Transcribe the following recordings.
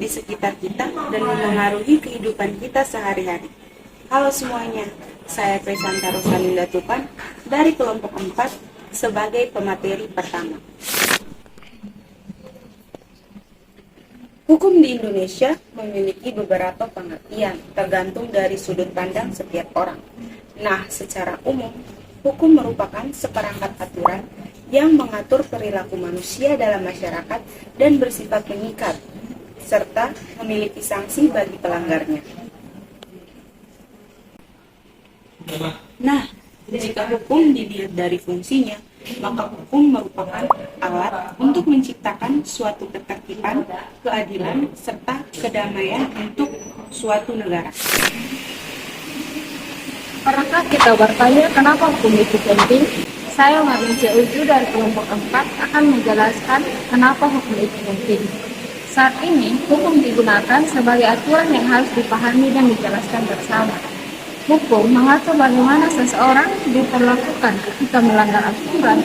di sekitar kita dan memengaruhi kehidupan kita sehari-hari. Halo semuanya, saya Presanta Rosalinda Tupan dari kelompok 4 sebagai pemateri pertama. Hukum di Indonesia memiliki beberapa pengertian tergantung dari sudut pandang setiap orang. Nah, secara umum, hukum merupakan seperangkat aturan yang mengatur perilaku manusia dalam masyarakat dan bersifat mengikat, serta memiliki sanksi bagi pelanggarnya. Nah, jika hukum dilihat dari fungsinya, maka hukum merupakan alat untuk menciptakan suatu ketertiban, keadilan, serta kedamaian untuk suatu negara. Pernahkah kita bertanya kenapa hukum itu penting? Saya Marlin Uju dari kelompok 4 akan menjelaskan kenapa hukum itu penting. Saat ini, hukum digunakan sebagai aturan yang harus dipahami dan dijelaskan bersama. Hukum mengatur bagaimana seseorang diperlakukan ketika melanggar aturan,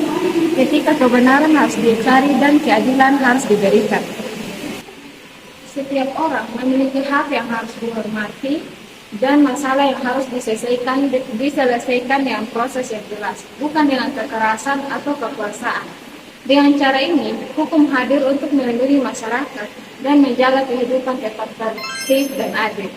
ketika kebenaran harus dicari dan keadilan harus diberikan. Setiap orang memiliki hak yang harus dihormati dan masalah yang harus diselesaikan dengan proses yang jelas, bukan dengan kekerasan atau kekuasaan. Dengan cara ini, hukum hadir untuk melindungi masyarakat dan menjaga kehidupan tetap tertib dan adil.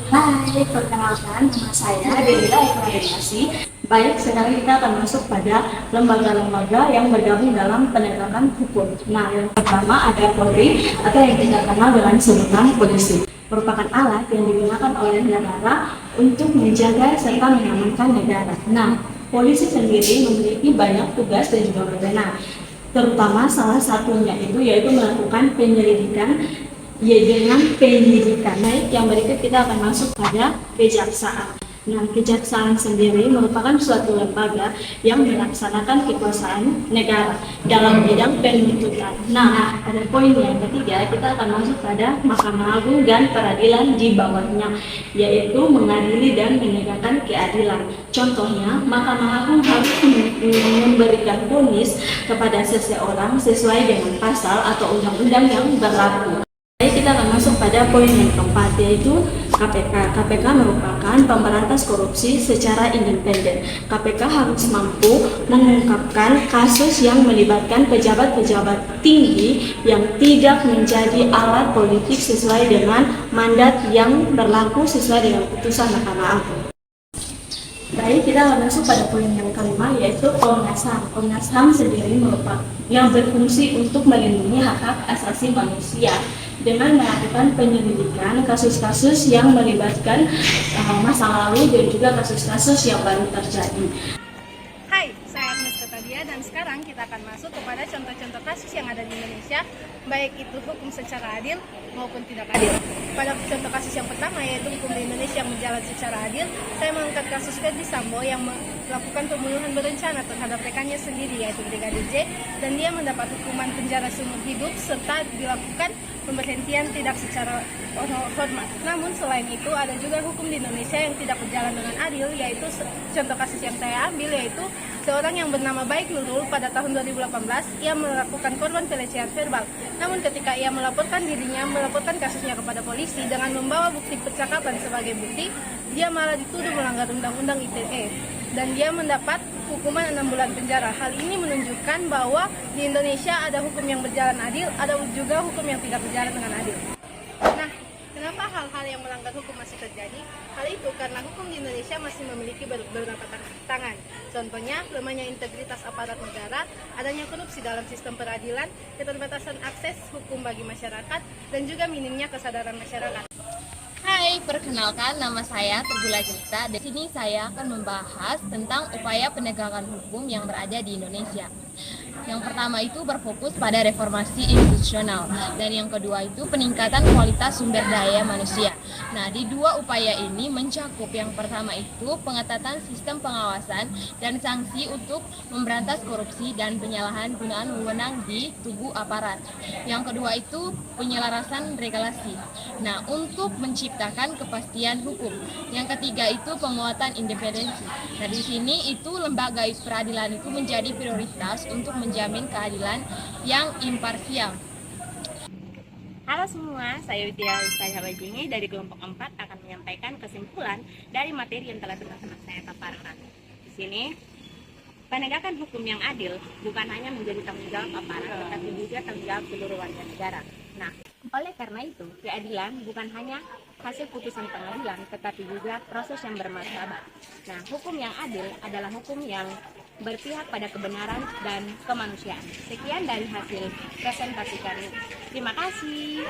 Hai, perkenalkan nama saya Delila Ekradinasi. Baik, sekarang kita akan masuk pada lembaga-lembaga yang bergabung dalam penegakan hukum. Nah, yang pertama ada Polri atau yang kita kenal dengan sebutan polisi. Merupakan alat yang digunakan oleh negara untuk menjaga serta mengamankan negara. Nah, polisi sendiri memiliki banyak tugas dan juga wewenang. Terutama salah satunya yaitu melakukan penyelidikan dengan penyidikan. Baik, yang berikut kita akan masuk pada kejaksaan. Nah, kejaksaan sendiri merupakan suatu lembaga yang melaksanakan kekuasaan negara dalam bidang penuntutan. Nah, pada poin yang ketiga kita akan masuk pada Mahkamah Agung dan peradilan di bawahnya, yaitu mengadili dan menegakkan keadilan. Contohnya, Mahkamah Agung harus memberikan vonis kepada seseorang sesuai dengan pasal atau undang-undang yang berlaku. Kita akan masuk pada poin yang keempat, yaitu KPK. KPK merupakan pemberantas korupsi secara independen. KPK harus mampu mengungkapkan kasus yang melibatkan pejabat-pejabat tinggi yang tidak menjadi alat politik sesuai dengan mandat yang berlaku sesuai dengan putusan Mahkamah Agung. Baik, kita akan masuk pada poin yang kelima, yaitu Komnas HAM. Komnas HAM sendiri merupakan yang berfungsi untuk melindungi hak-hak asasi manusia dengan melakukan penyelidikan kasus-kasus yang melibatkan masa lalu dan juga kasus-kasus yang baru terjadi. Hai, saya Agnes Ketadia dan sekarang kita akan masuk kepada contoh-contoh kasus yang ada di Indonesia, baik itu hukum secara adil maupun tidak adil. Pada contoh kasus yang pertama, yaitu hukum di Indonesia yang berjalan secara adil, saya mengangkat kasus Ferdy Sambo yang melakukan pembunuhan berencana terhadap rekannya sendiri, yaitu Brigadir J, dan dia mendapat hukuman penjara seumur hidup serta dilakukan pemberhentian tidak secara hormat. Namun selain itu ada juga hukum di Indonesia yang tidak berjalan dengan adil, yaitu contoh kasus yang saya ambil yaitu seorang yang bernama Baik Nurul pada tahun 2018 ia melakukan korban pelecehan verbal. Namun ketika ia melaporkan kasusnya kepada polisi dengan membawa bukti percakapan sebagai bukti, dia malah dituduh melanggar undang-undang ITE dan dia mendapat hukuman 6 bulan penjara. Hal ini menunjukkan bahwa di Indonesia ada hukum yang berjalan adil, ada juga hukum yang tidak berjalan dengan adil. Nah, kenapa hal-hal yang melanggar hukum masih terjadi? Hal itu karena hukum di Indonesia masih memiliki beberapa tangan. Contohnya, lemahnya integritas aparat negara, adanya korupsi dalam sistem peradilan, keterbatasan akses hukum bagi masyarakat, dan juga minimnya kesadaran masyarakat. Hai, perkenalkan nama saya Terbula Jelita. Di sini saya akan membahas tentang upaya penegakan hukum yang berada di Indonesia. Yang pertama itu berfokus pada reformasi institusional dan yang kedua itu peningkatan kualitas sumber daya manusia. Nah, di dua upaya ini mencakup yang pertama itu pengetatan sistem pengawasan dan sanksi untuk memberantas korupsi dan penyalahgunaan wewenang di tubuh aparat. Yang kedua itu penyelarasan regulasi. Nah, untuk menciptakan kepastian hukum. Yang ketiga itu penguatan independensi. Nah, di sini itu lembaga peradilan itu menjadi prioritas untuk menjamin keadilan yang imparsial. Halo semua, saya Widya Ustazah Bajingi dari kelompok 4 akan menyampaikan kesimpulan dari materi yang telah teman-teman saya paparkan. Di sini, penegakan hukum yang adil bukan hanya menjadi tanggung jawab aparat, tetapi juga tanggung jawab seluruh warga negara. Nah, oleh karena itu, keadilan bukan hanya hasil putusan pengadilan, tetapi juga proses yang bermartabat. Nah, hukum yang adil adalah hukum yang berpihak pada kebenaran dan kemanusiaan. Sekian dari hasil presentasi kami. Terima kasih.